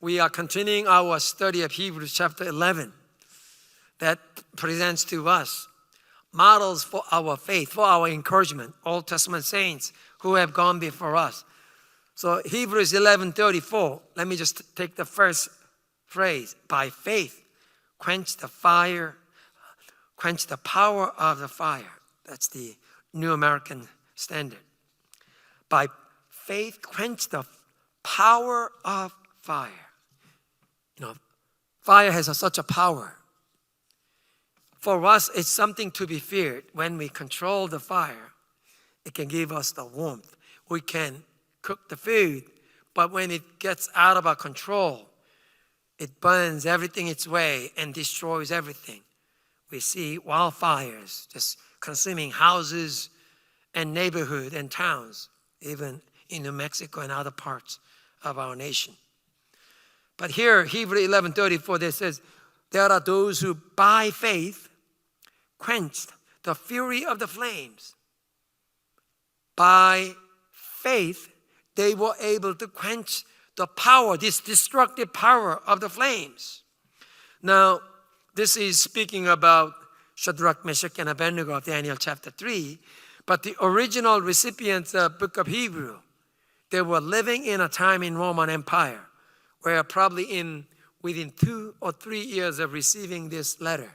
We are continuing our study of Hebrews chapter 11 that presents to us models for our faith, for our encouragement, Old Testament saints who have gone before us. So Hebrews 11:34, let me just take the first phrase. By faith, quench the power of the fire. That's the New American Standard. By faith, quench the power of fire. Fire has such a power. For us, it's something to be feared. When we control the fire, it can give us the warmth. We can cook the food, but when it gets out of our control, it burns everything its way and destroys everything. We see wildfires just consuming houses and neighborhoods and towns, even in New Mexico and other parts of our nation. But here, Hebrews 11:34, there says, there are those who by faith quenched the fury of the flames. By faith, they were able to quench the power, this destructive power of the flames. Now, this is speaking about Shadrach, Meshach, and Abednego of Daniel chapter 3. But the original recipients of the book of Hebrew, they were living in a time in Roman Empire where probably within 2 or 3 years of receiving this letter,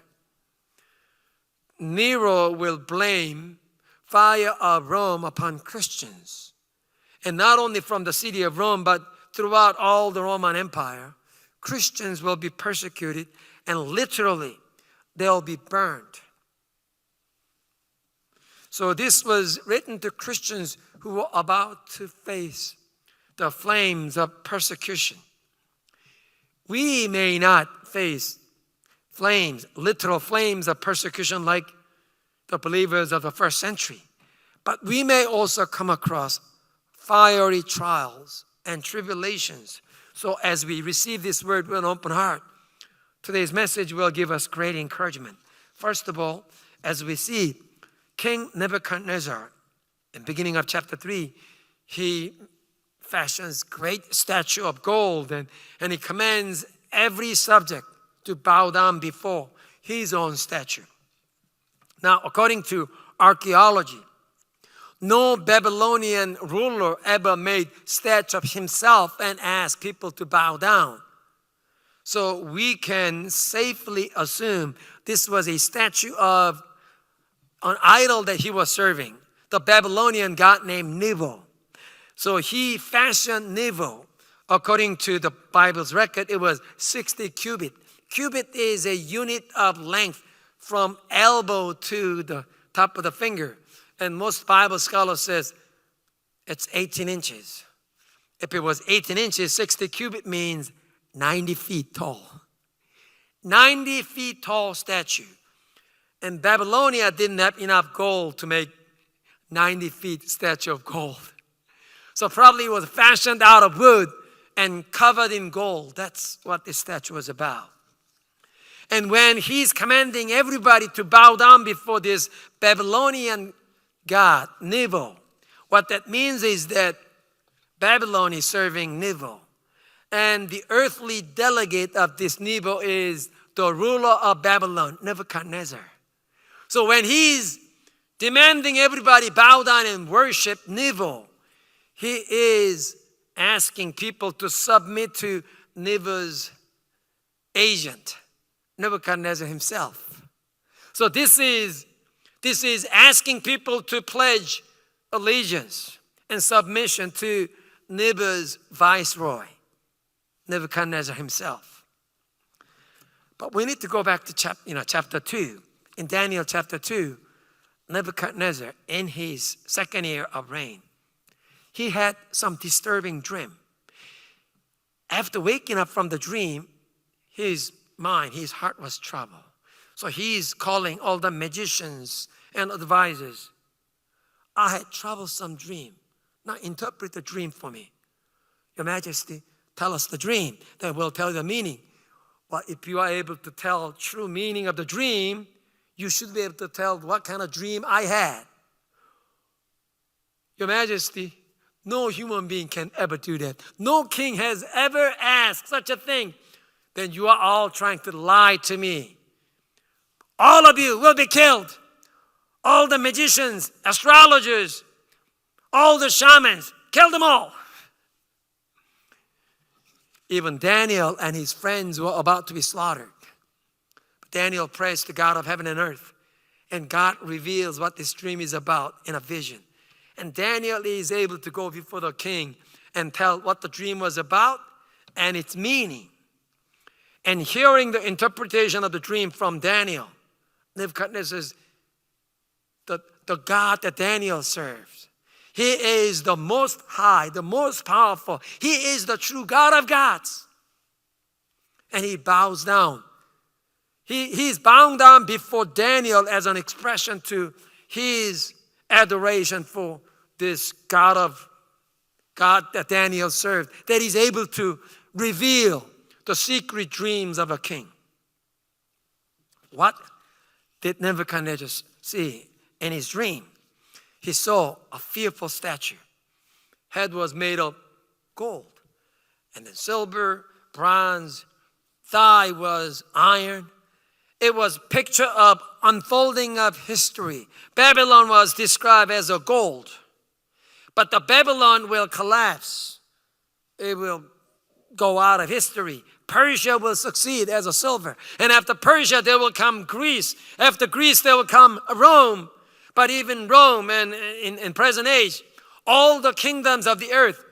Nero will blame fire of Rome upon Christians. And not only from the city of Rome, but throughout all the Roman Empire, Christians will be persecuted and literally they'll be burned. So this was written to Christians who were about to face the flames of persecution. We may not face flames, literal flames of persecution like the believers of the first century, but we may also come across fiery trials and tribulations. So as we receive this word with an open heart, today's message will give us great encouragement. First of all, as we see King Nebuchadnezzar, in the beginning of chapter 3, he fashions great statue of gold and he commands every subject to bow down before his own statue. Now, according to archaeology, no Babylonian ruler ever made statue of himself and asked people to bow down. So we can safely assume this was a statue of an idol that he was serving, the Babylonian god named Nebo. So he fashioned Nebo. According to the Bible's record, it was 60 cubit. Cubit is a unit of length from elbow to the top of the finger. And most Bible scholars says it's 18 inches. If it was 18 inches, 60 cubit means 90 feet tall. 90 feet tall statue. And Babylonia didn't have enough gold to make 90 feet statue of gold. So probably it was fashioned out of wood and covered in gold. That's what this statue was about. And when he's commanding everybody to bow down before this Babylonian god, Nebo, what that means is that Babylon is serving Nebo. And the earthly delegate of this Nebo is the ruler of Babylon, Nebuchadnezzar. So when he's demanding everybody bow down and worship Nebo, he is asking people to submit to Nebo's agent, Nebuchadnezzar himself. So this is asking people to pledge allegiance and submission to Nebo's viceroy, Nebuchadnezzar himself. But we need to go back to chapter 2. In Daniel chapter 2, Nebuchadnezzar, in his second year of reign, he had some disturbing dream. After waking up from the dream, his heart was troubled. So he's calling all the magicians and advisors. I had troublesome dream. Now interpret the dream for me. Your Majesty, tell us the dream. Then we'll tell you the meaning. Well, if you are able to tell true meaning of the dream, you should be able to tell what kind of dream I had. Your Majesty, No human being can ever do that. No king has ever asked such a thing. Then you are all trying to lie to me. All of you will be killed. All the magicians, astrologers, all the shamans, kill them all. Even Daniel and his friends were about to be slaughtered. But Daniel prays to God of heaven and earth, and God reveals what this dream is about in a vision. And Daniel is able to go before the king and tell what the dream was about and its meaning. And hearing the interpretation of the dream from Daniel, Nebuchadnezzar says, the God that Daniel serves, He is the most high, the most powerful. He is the true God of gods. And he bows down. He's bowing down before Daniel as an expression to his adoration for this God that Daniel served, that he's able to reveal the secret dreams of a king. What did Nebuchadnezzar see in his dream? He saw a fearful statue. Head was made of gold, and then silver, bronze, thigh was iron. It was a picture of unfolding of history. Babylon was described as a gold, but the Babylon will collapse. It will go out of history. Persia will succeed as a silver. And after Persia, there will come Greece. After Greece, there will come Rome. But even Rome and in present age, all the kingdoms of the earth,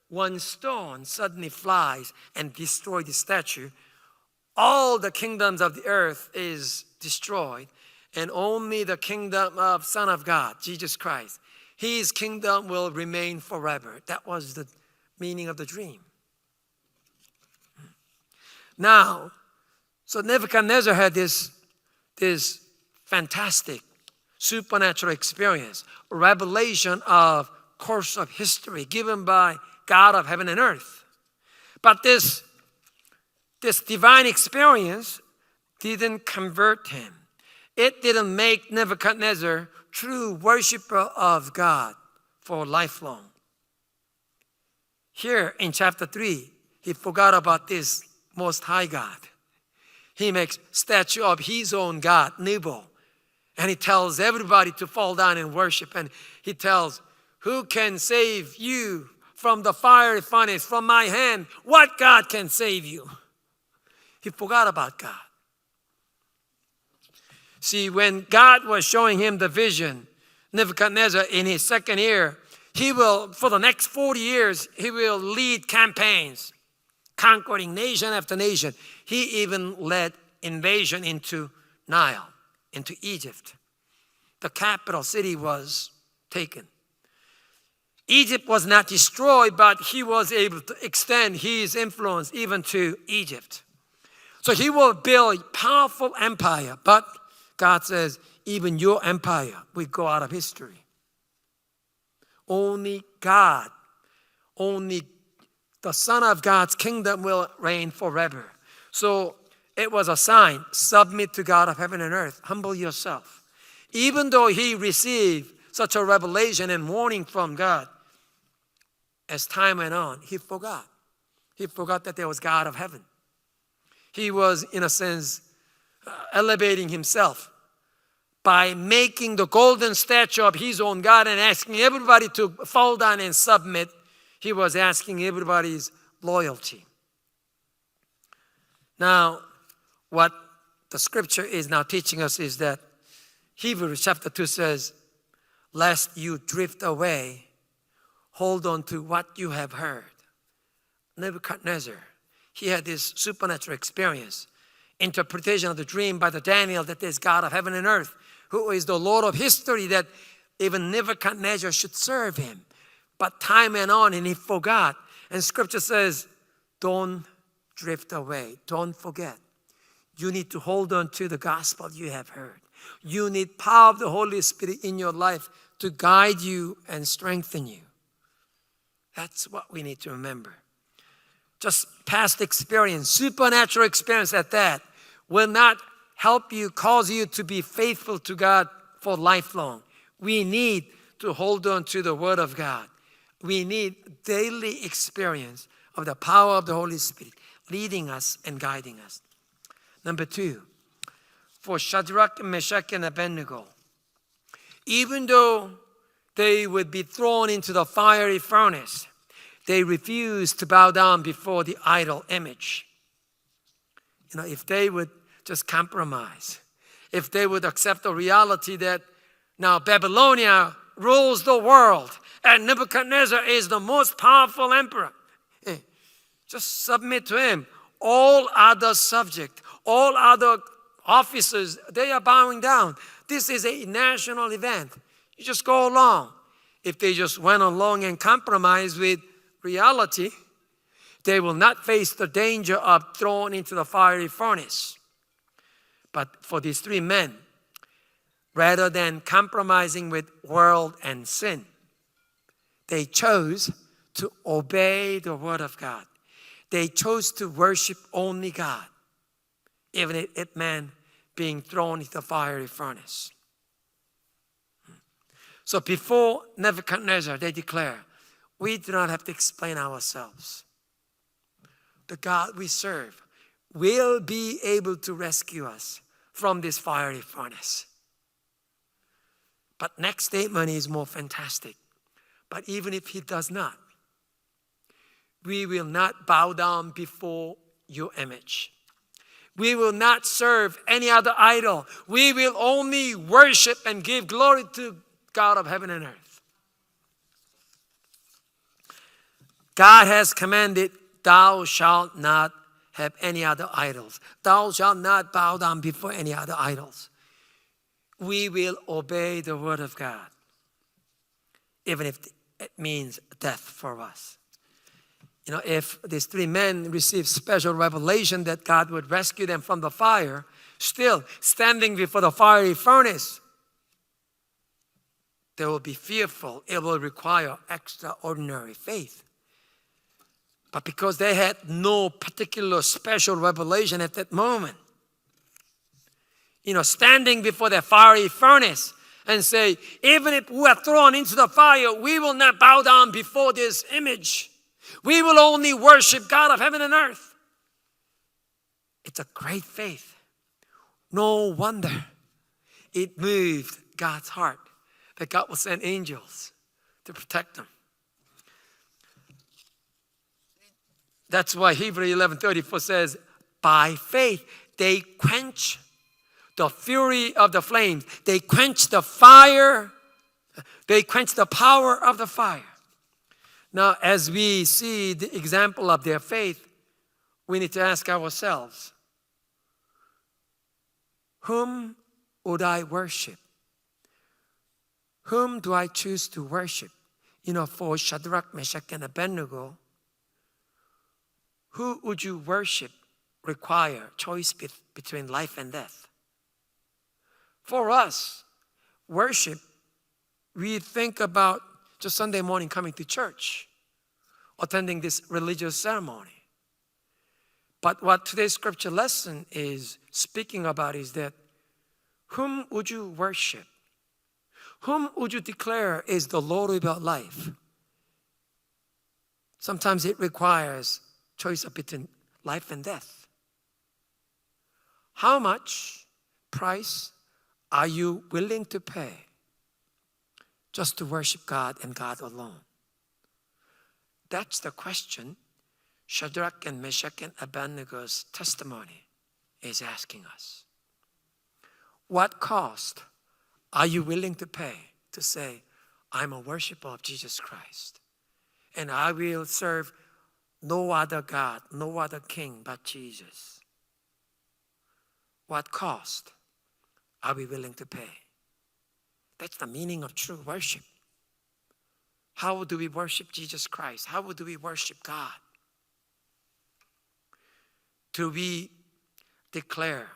one stone suddenly flies and destroys the statue. All the kingdoms of the earth is destroyed, and only the kingdom of Son of God, Jesus Christ, His kingdom will remain forever. That was the meaning of the dream. Now, so Nebuchadnezzar had this fantastic supernatural experience, revelation of course of history given by God of heaven and earth. But this divine experience didn't convert him. It didn't make Nebuchadnezzar true worshiper of God for lifelong. Here in chapter 3, he forgot about this Most High God. He makes statue of his own God, Nebo. And he tells everybody to fall down and worship. And he tells, who can save you from the fiery furnace, from my hand? What God can save you? He forgot about God. See, when God was showing him the vision, Nebuchadnezzar in his second year, he will, for the next 40 years, he will lead campaigns, conquering nation after nation. He even led invasion into Nile, into Egypt. The capital city was taken. Egypt was not destroyed, but he was able to extend his influence even to Egypt. So he will build a powerful empire, but God says, even your empire will go out of history. Only God, only the Son of God's kingdom will reign forever. So it was a sign, submit to God of heaven and earth, humble yourself. Even though he received such a revelation and warning from God, as time went on, he forgot. He forgot that there was God of heaven. He was, in a sense, elevating himself by making the golden statue of his own God and asking everybody to fall down and submit. He was asking everybody's loyalty. Now, what the scripture is now teaching us is that Hebrews chapter 2 says, lest you drift away, hold on to what you have heard. Nebuchadnezzar, he had this supernatural experience, interpretation of the dream by the Daniel that there's God of heaven and earth, who is the Lord of history, that even Nebuchadnezzar should serve him. But time went on and he forgot. And scripture says, don't drift away. Don't forget. You need to hold on to the gospel you have heard. You need power of the Holy Spirit in your life to guide you and strengthen you. That's what we need to remember. Just past experience, supernatural experience at that, will not help you, cause you to be faithful to God for lifelong. We need to hold on to the Word of God. We need daily experience of the power of the Holy Spirit leading us and guiding us. Number 2, for Shadrach, Meshach, and Abednego, even though they would be thrown into the fiery furnace, they refused to bow down before the idol image. If they would just compromise, if they would accept the reality that now Babylonia rules the world and Nebuchadnezzar is the most powerful emperor, just submit to him. All other subjects, all other officers, they are bowing down. This is a national event. You just go along. If they just went along and compromised with reality, they will not face the danger of thrown into the fiery furnace. But for these 3 men, rather than compromising with world and sin, they chose to obey the word of God. They chose to worship only God, even if it meant being thrown into the fiery furnace. So before Nebuchadnezzar, they declare, we do not have to explain ourselves. The God we serve will be able to rescue us from this fiery furnace. But next statement is more fantastic. But even if he does not, we will not bow down before your image. We will not serve any other idol. We will only worship and give glory to God of heaven and earth. God has commanded, thou shalt not have any other idols. Thou shalt not bow down before any other idols. We will obey the word of God, even if it means death for us. If these 3 men received special revelation that God would rescue them from the fire, still standing before the fiery furnace, they will be fearful. It will require extraordinary faith. But because they had no particular special revelation at that moment, standing before that fiery furnace and say, even if we are thrown into the fire, we will not bow down before this image. We will only worship God of heaven and earth. It's a great faith. No wonder it moved God's heart that God will send angels to protect them. That's why Hebrews 11:34 says, by faith they quench the fury of the flames. They quench the fire. They quench the power of the fire. Now, as we see the example of their faith, we need to ask ourselves, whom would I worship? Whom do I choose to worship? For Shadrach, Meshach, and Abednego, who would you worship require choice between life and death. For us, worship, we think about just Sunday morning coming to church, attending this religious ceremony. But what today's scripture lesson is speaking about is that whom would you worship? Whom would you declare is the Lord of your life? Sometimes it requires choice between life and death. How much price are you willing to pay just to worship God and God alone? That's the question Shadrach and Meshach and Abednego's testimony is asking us. What cost are you willing to pay to say, I'm a worshiper of Jesus Christ, and I will serve no other God, no other king but Jesus? What cost are we willing to pay? That's the meaning of true worship. How do we worship Jesus Christ? How do we worship God? Do we declare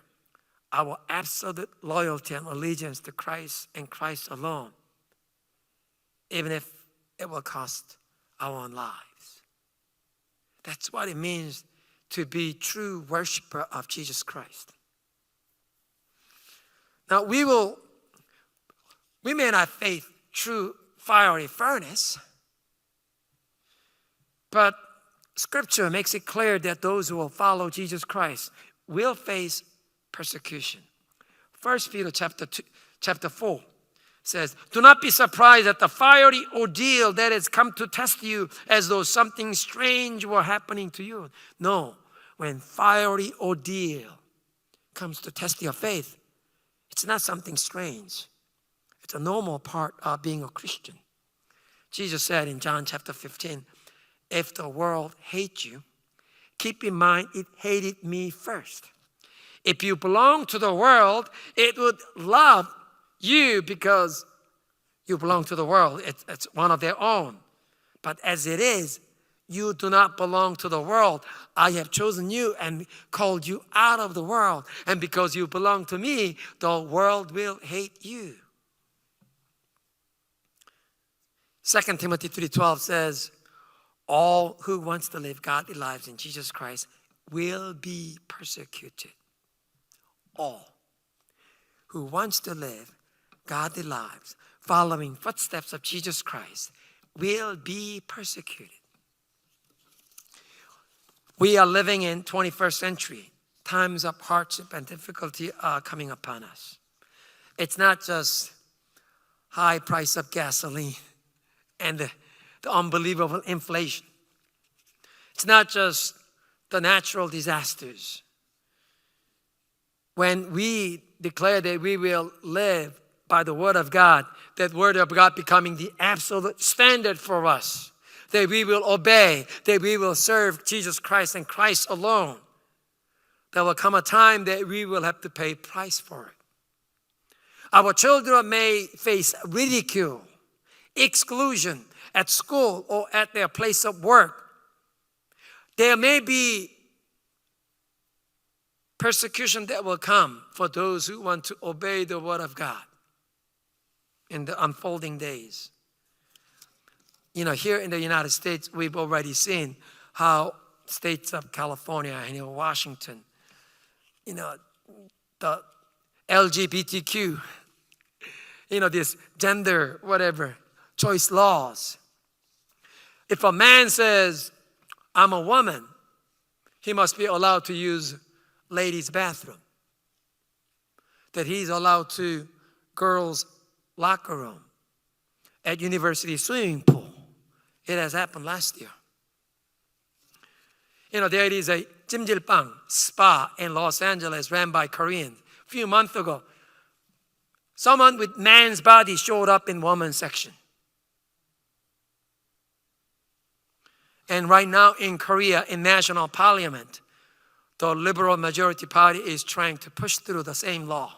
our absolute loyalty and allegiance to Christ and Christ alone, even if it will cost our own lives? That's what it means to be true worshiper of Jesus Christ. Now we may not face true fiery furnace, But Scripture makes it clear that those who will follow Jesus Christ will face persecution. 1 Peter chapter 4 says, "Do not be surprised at the fiery ordeal that has come to test you as though something strange were happening to you." No, when fiery ordeal comes to test your faith, it's not something strange. It's a normal part of being a Christian. Jesus said in John chapter 15, "If the world hates you, keep in mind it hated me first. If you belong to the world, it would love you because you belong to the world. It's one of their own. But as it is, you do not belong to the world. I have chosen you and called you out of the world. And because you belong to me, the world will hate you." 2 Timothy 3:12 says, "All who wants to live godly lives in Jesus Christ will be persecuted." All who wants to live godly lives following footsteps of Jesus Christ will be persecuted. We are living in 21st century. Times of hardship and difficulty are coming upon us. It's not just high price of gasoline and the unbelievable inflation. It's not just the natural disasters. When we declare that we will live by the Word of God, that Word of God becoming the absolute standard for us, that we will obey, that we will serve Jesus Christ and Christ alone, there will come a time that we will have to pay price for it. Our children may face ridicule, exclusion at school or at their place of work. There may be persecution that will come for those who want to obey the Word of God in the unfolding days. Here in the United States, we've already seen how states of California and Washington, the LGBTQ, this gender, whatever, choice laws. If a man says, "I'm a woman," he must be allowed to use ladies' bathroom. That he's allowed to girls' locker room, at university swimming pool. It has happened last year. There is a 찜질방 spa in Los Angeles ran by Koreans. A few months ago, someone with man's body showed up in woman's section. And right now in Korea, in national parliament, the liberal majority party is trying to push through the same law.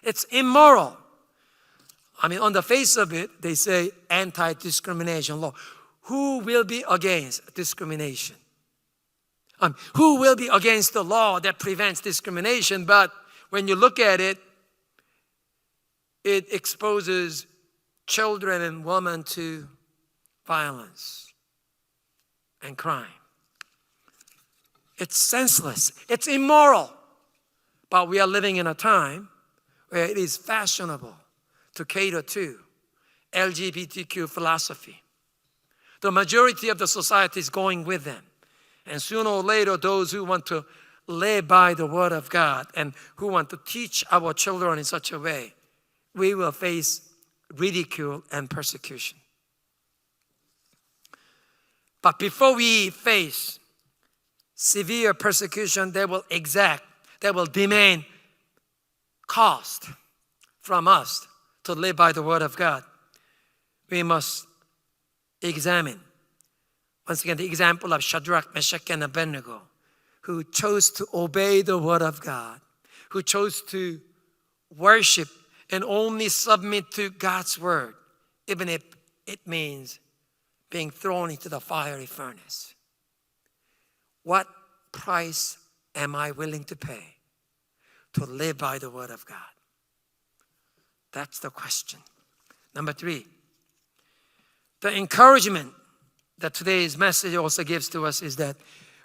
It's immoral. On the face of it, they say anti-discrimination law. Who will be against discrimination? Who will be against the law that prevents discrimination? But when you look at it, it exposes children and women to violence and crime. It's senseless. It's immoral. But we are living in a time where it is fashionable to cater to LGBTQ philosophy. The majority of the society is going with them. And sooner or later, those who want to live by the Word of God and who want to teach our children in such a way, we will face ridicule and persecution. But before we face severe persecution that will demand cost from us to live by the Word of God, we must examine, once again, the example of Shadrach, Meshach, and Abednego, who chose to obey the Word of God, who chose to worship and only submit to God's Word, even if it means being thrown into the fiery furnace. What price am I willing to pay to live by the Word of God? That's the question. Number 3, the encouragement that today's message also gives to us is that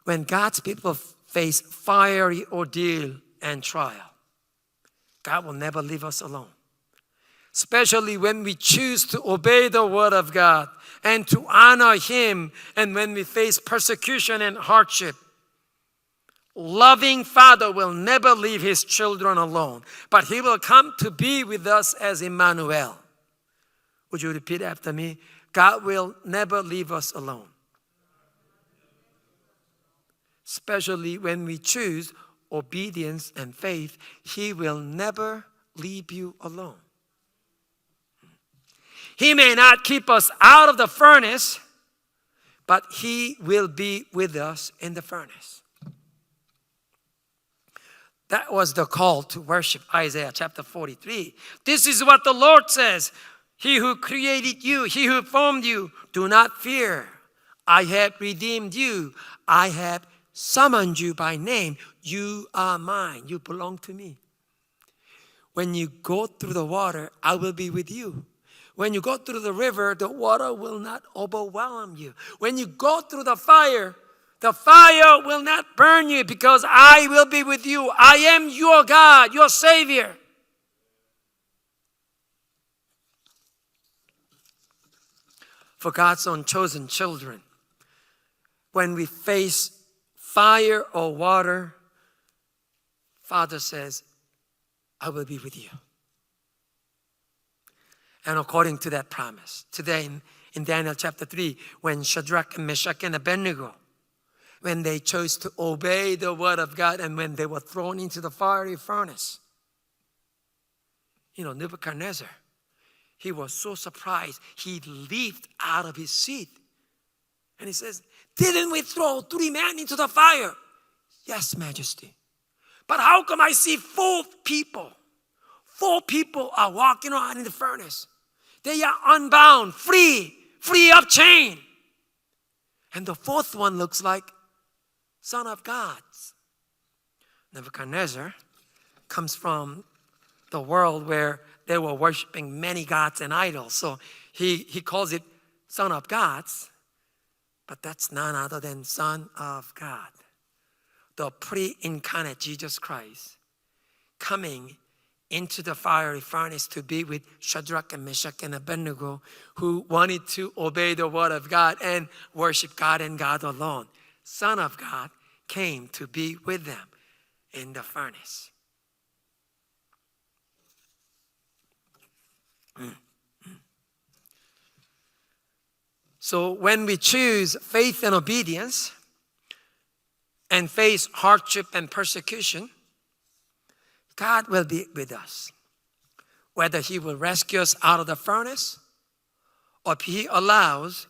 when God's people face fiery ordeal and trial, God will never leave us alone. Especially when we choose to obey the Word of God and to honor Him. And when we face persecution and hardship, loving Father will never leave His children alone, but He will come to be with us as Emmanuel. Would you repeat after me? God will never leave us alone. Especially when we choose obedience and faith, He will never leave you alone. He may not keep us out of the furnace, but He will be with us in the furnace. That was the call to worship, Isaiah chapter 43. This is what the Lord says. He who created you, He who formed you, do not fear. I have redeemed you. I have summoned you by name. You are mine. You belong to me. When you go through the water, I will be with you. When you go through the river, the water will not overwhelm you. When you go through the fire will not burn you, because I will be with you. I am your God, your Savior. For God's own chosen children, when we face fire or water, Father says, I will be with you. And according to that promise, today in Daniel chapter 3, when Shadrach and Meshach and Abednego, when they chose to obey the word of God and when they were thrown into the fiery furnace, Nebuchadnezzar, he was so surprised, he leaped out of his seat. And he says, didn't we throw 3 men into the fire? Yes, Majesty. But how come I see 4 people? 4 people are walking around in the furnace. They are unbound, free of chain. And the 4th one looks like Son of God. Nebuchadnezzar comes from the world where they were worshiping many gods and idols. So he calls it Son of Gods, but that's none other than Son of God. The pre-incarnate Jesus Christ coming into the fiery furnace to be with Shadrach and Meshach and Abednego, who wanted to obey the word of God and worship God and God alone. Son of God came to be with them in the furnace. So when we choose faith and obedience and face hardship and persecution, God will be with us. Whether He will rescue us out of the furnace or if He allows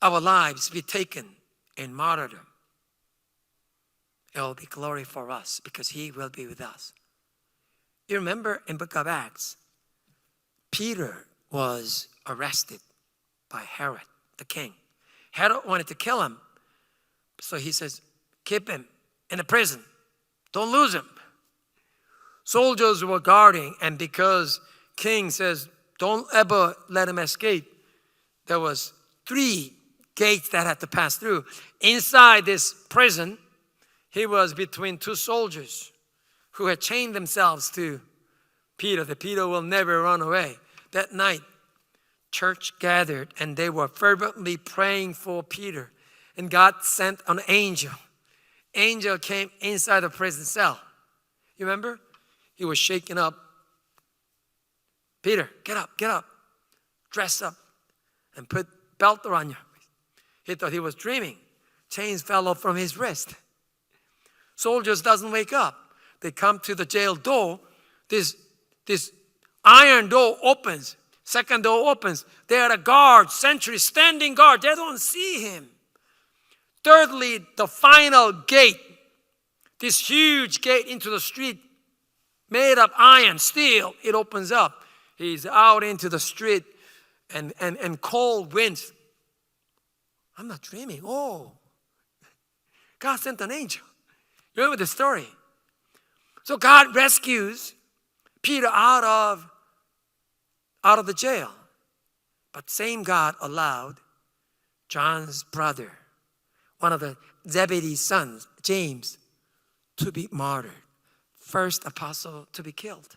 our lives to be taken in martyrdom, it will be glory for us because He will be with us. You remember in the book of Acts, Peter was arrested by Herod, the king. Herod wanted to kill him. So he says, keep him in the prison. Don't lose him. Soldiers were guarding, and because king says, don't ever let him escape, there was 3 gates that had to pass through. Inside this prison, he was between 2 soldiers who had chained themselves to Peter. That Peter will never run away. That night, church gathered, and they were fervently praying for Peter. And God sent an angel. Angel came inside the prison cell. You remember? He was shaking up. Peter, get up, dress up, and put belt around you. He thought he was dreaming. Chains fell off from his wrist. Soldiers doesn't wake up. They come to the jail door. This iron door opens. Second door opens. There are a guard, sentry, standing guard. They don't see him. Thirdly, the final gate. This huge gate into the street made of iron, steel, it opens up. He's out into the street and cold winds. I'm not dreaming. Oh, God sent an angel. You remember the story? So God rescues Peter out of the jail. But same God allowed John's brother, one of the Zebedee's sons, James, to be martyred. First apostle to be killed.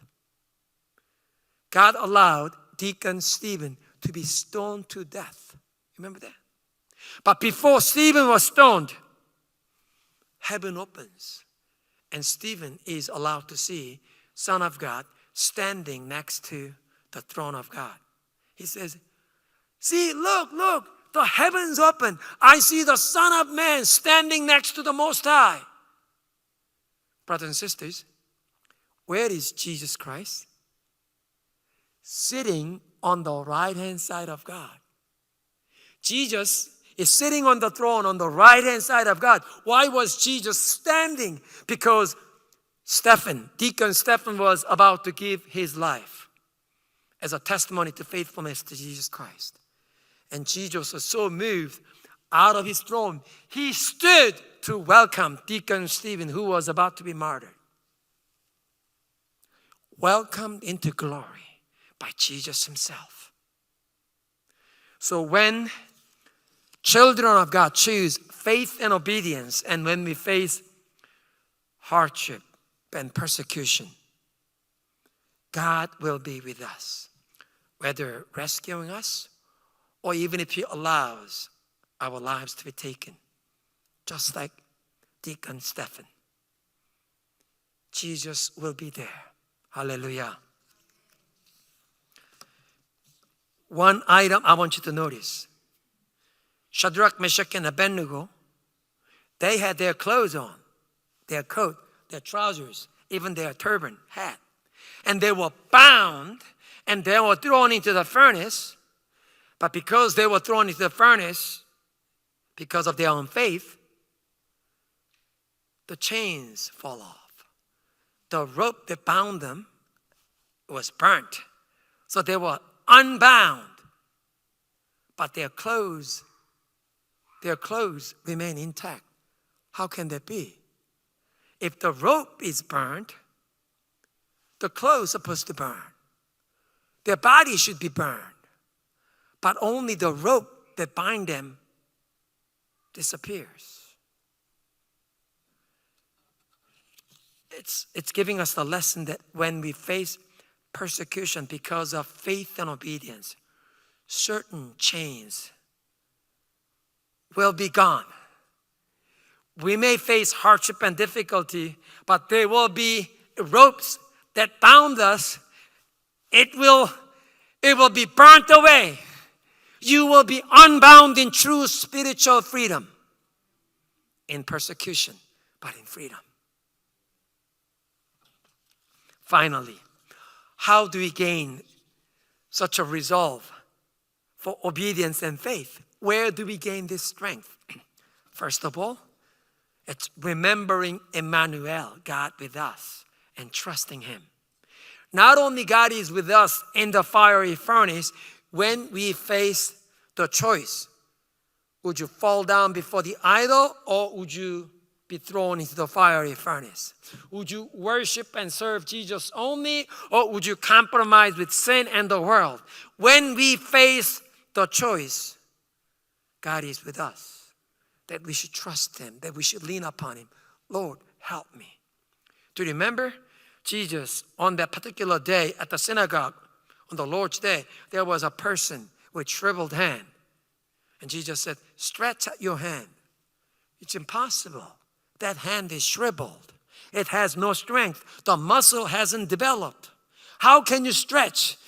God allowed Deacon Stephen to be stoned to death. Remember that? But before Stephen was stoned, heaven opens. And Stephen is allowed to see Son of God standing next to the throne of God. He says, see, look, the heavens open. I see the Son of Man standing next to the Most High. Brothers and sisters, where is Jesus Christ? Sitting on the right-hand side of God. Jesus is sitting on the throne on the right-hand side of God. Why was Jesus standing? Because Deacon Stephen was about to give his life as a testimony to faithfulness to Jesus Christ. And Jesus was so moved out of his throne, he stood to welcome Deacon Stephen, who was about to be martyred. Welcomed into glory by Jesus himself. So when children of God choose faith and obedience, and when we face hardship and persecution, God will be with us, whether rescuing us or even if he allows our lives to be taken, just like Deacon Stephen. Jesus will be there. Hallelujah. One item I want you to notice. Shadrach, Meshach, and Abednego, they had their clothes on, their coat, their trousers, even their turban, hat. And they were bound and they were thrown into the furnace. But because they were thrown into the furnace, because of their own faith, the chains fall off. The rope that bound them was burnt. So they were unbound. But their clothes remain intact. How can that be? If the rope is burned, the clothes are supposed to burn. Their body should be burned. But only the rope that binds them disappears. It's giving us the lesson that when we face persecution because of faith and obedience, certain chains will be gone. We may face hardship and difficulty, but there will be ropes that bound us. It will be burnt away. You will be unbound in true spiritual freedom. In persecution, but in freedom. Finally, how do we gain such a resolve for obedience and faith? Where do we gain this strength? First of all, it's remembering Emmanuel, God with us, and trusting him. Not only God is with us in the fiery furnace, when we face the choice, would you fall down before the idol or would you be thrown into the fiery furnace? Would you worship and serve Jesus only or would you compromise with sin and the world? When we face the choice, God is with us, that we should trust him, that we should lean upon him. Lord, help me. Do you remember Jesus on that particular day at the synagogue, on the Lord's day, there was a person with shriveled hand. And Jesus said, stretch out your hand. It's impossible. That hand is shriveled. It has no strength. The muscle hasn't developed. How can you stretch?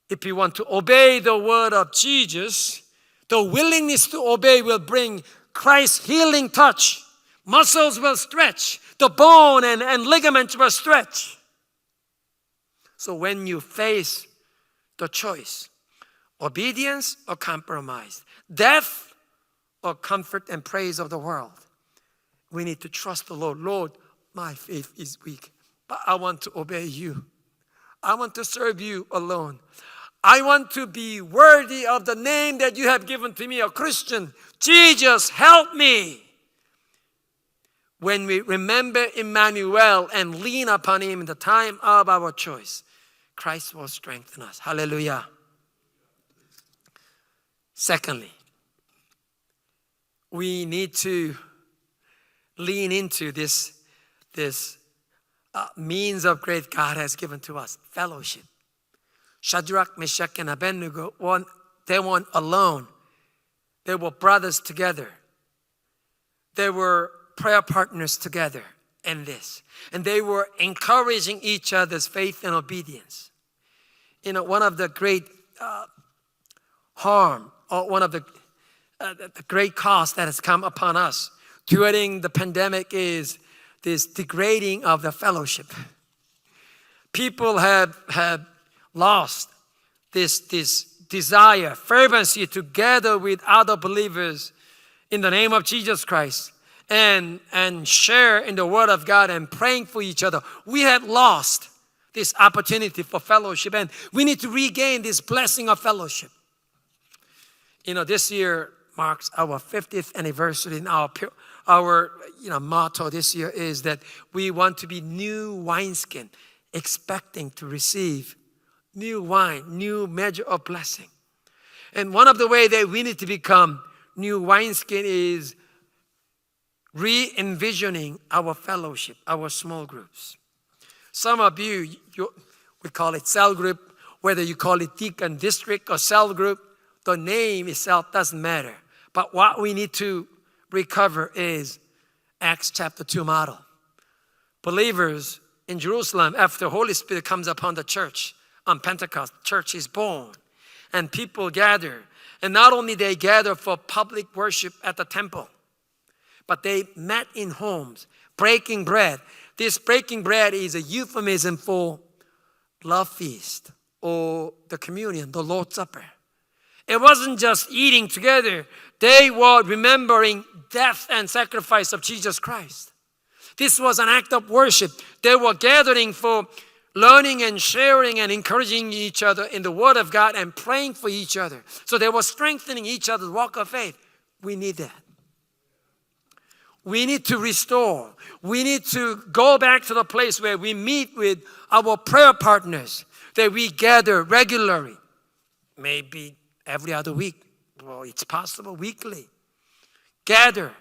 If you want to obey the word of Jesus, the willingness to obey will bring Christ's healing touch. Muscles will stretch. The bone and ligaments will stretch. So when you face the choice, obedience or compromise, death or comfort and praise of the world, we need to trust the Lord. Lord, my faith is weak, but I want to obey you. I want to serve you alone. I want to be worthy of the name that you have given to me, a Christian. Jesus, help me. When we remember Emmanuel and lean upon him in the time of our choice, Christ will strengthen us. Hallelujah. Secondly, we need to lean into this means of grace God has given to us, fellowship. Shadrach, Meshach, and Abednego, they weren't alone They were brothers together. They were prayer partners together in this. And they were encouraging each other's faith and obedience. One of the great harm, or one of the great costs that has come upon us during the pandemic is this degrading of the fellowship. People have lost this desire, fervency to gather with other believers in the name of Jesus Christ and share in the Word of God and praying for each other. We have lost this opportunity for fellowship, and we need to regain this blessing of fellowship. This year marks our 50th anniversary, and our motto this year is that we want to be new wineskin, expecting to receive new wine, new measure of blessing. And one of the ways that we need to become new wineskin is re-envisioning our fellowship, our small groups. Some of you, we call it cell group, whether you call it deacon district or cell group, the name itself doesn't matter. But what we need to recover is Acts chapter 2 model. Believers in Jerusalem, after the Holy Spirit comes upon the church on Pentecost, the church is born and people gather. And not only they gather for public worship at the temple, but they met in homes, breaking bread. This breaking bread is a euphemism for love feast or the communion, the Lord's Supper. It wasn't just eating together. They were remembering death and sacrifice of Jesus Christ. This was an act of worship. They were gathering for learning and sharing and encouraging each other in the Word of God and praying for each other. So they were strengthening each other's walk of faith. We need that. We need to restore. We need to go back to the place where we meet with our prayer partners, that we gather regularly, maybe every other week. Well, it's possible weekly. Gather,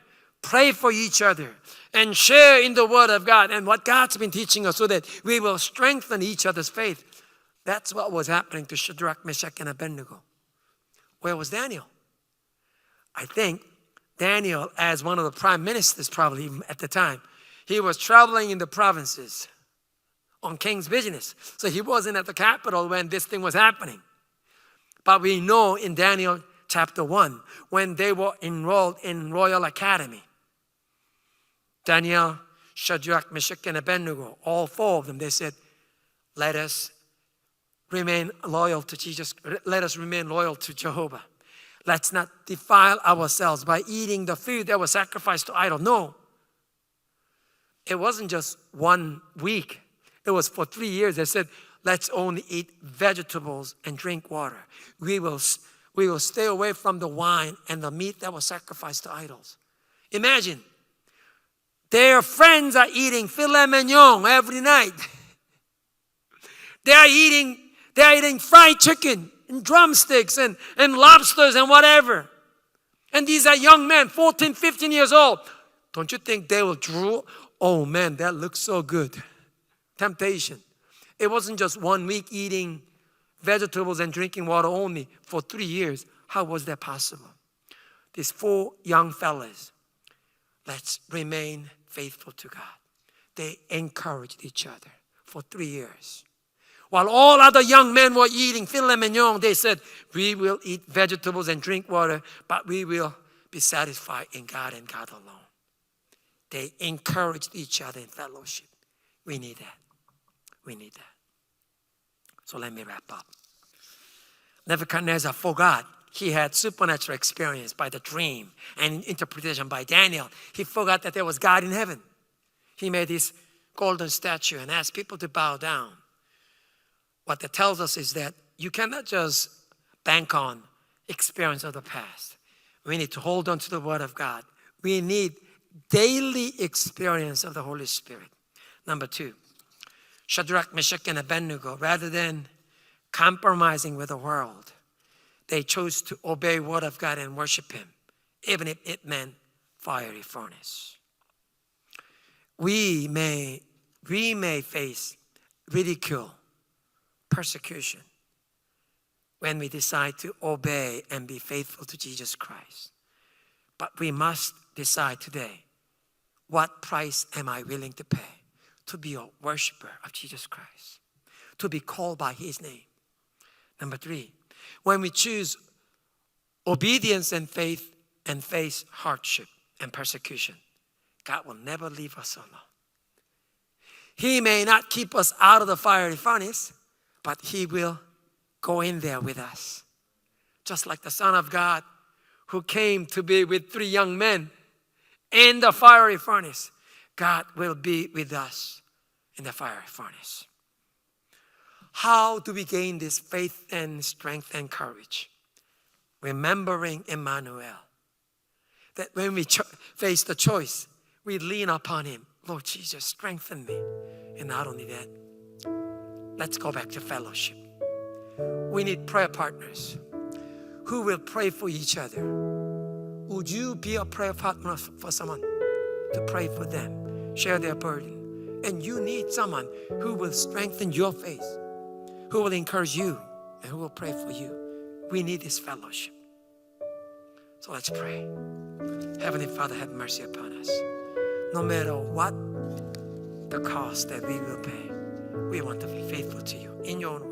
pray for each other, and share in the Word of God and what God's been teaching us so that we will strengthen each other's faith. That's what was happening to Shadrach, Meshach, and Abednego. Where was Daniel? I think Daniel, as one of the prime ministers probably at the time, he was traveling in the provinces on king's business. So he wasn't at the capital when this thing was happening. But we know in Daniel chapter 1, when they were enrolled in Royal Academy, Daniel, Shadrach, Meshach, and Abednego, all four of them, they said, let us remain loyal to Jesus. Let us remain loyal to Jehovah. Let's not defile ourselves by eating the food that was sacrificed to idol. No. It wasn't just 1 week. It was for 3 years. They said, let's only eat vegetables and drink water. We will stay away from the wine and the meat that was sacrificed to idols. Imagine, their friends are eating filet mignon every night. They are eating fried chicken and drumsticks and lobsters and whatever. And these are young men, 14, 15 years old. Don't you think they will drool? Oh man, that looks so good. Temptation. It wasn't just 1 week eating vegetables and drinking water only for 3 years. How was that possible? These 4 young fellas, let's remain faithful to God. They encouraged each other for 3 years. While all other young men were eating filet mignon, they said, we will eat vegetables and drink water, but we will be satisfied in God and God alone. They encouraged each other in fellowship. We need that. We need that. So let me wrap up. Nebuchadnezzar forgot he had supernatural experience by the dream and interpretation by Daniel. He forgot that there was God in heaven. He made this golden statue and asked people to bow down. What that tells us is that you cannot just bank on experience of the past. We need to hold on to the Word of God. We need daily experience of the Holy Spirit. Number 2, Shadrach, Meshach, and Abednego, rather than compromising with the world, they chose to obey the Word of God and worship Him, even if it meant fiery furnace. We may face ridicule, persecution, when we decide to obey and be faithful to Jesus Christ. But we must decide today, what price am I willing to pay to be a worshiper of Jesus Christ, to be called by His name? Number 3, when we choose obedience and faith and face hardship and persecution, God will never leave us alone. He may not keep us out of the fiery furnace, but He will go in there with us. Just like the Son of God who came to be with 3 young men in the fiery furnace, God will be with us in the fiery furnace. How do we gain this faith and strength and courage? Remembering Emmanuel. That when we face the choice, we lean upon Him. Lord Jesus, strengthen me. And not only that, let's go back to fellowship. We need prayer partners who will pray for each other. Would you be a prayer partner for someone to pray for them, share their burden? And you need someone who will strengthen your faith, who will encourage you, and who will pray for you. We need this fellowship. So let's pray. Heavenly Father, have mercy upon us. No matter what the cost that we will pay, we want to be faithful to you in your own way.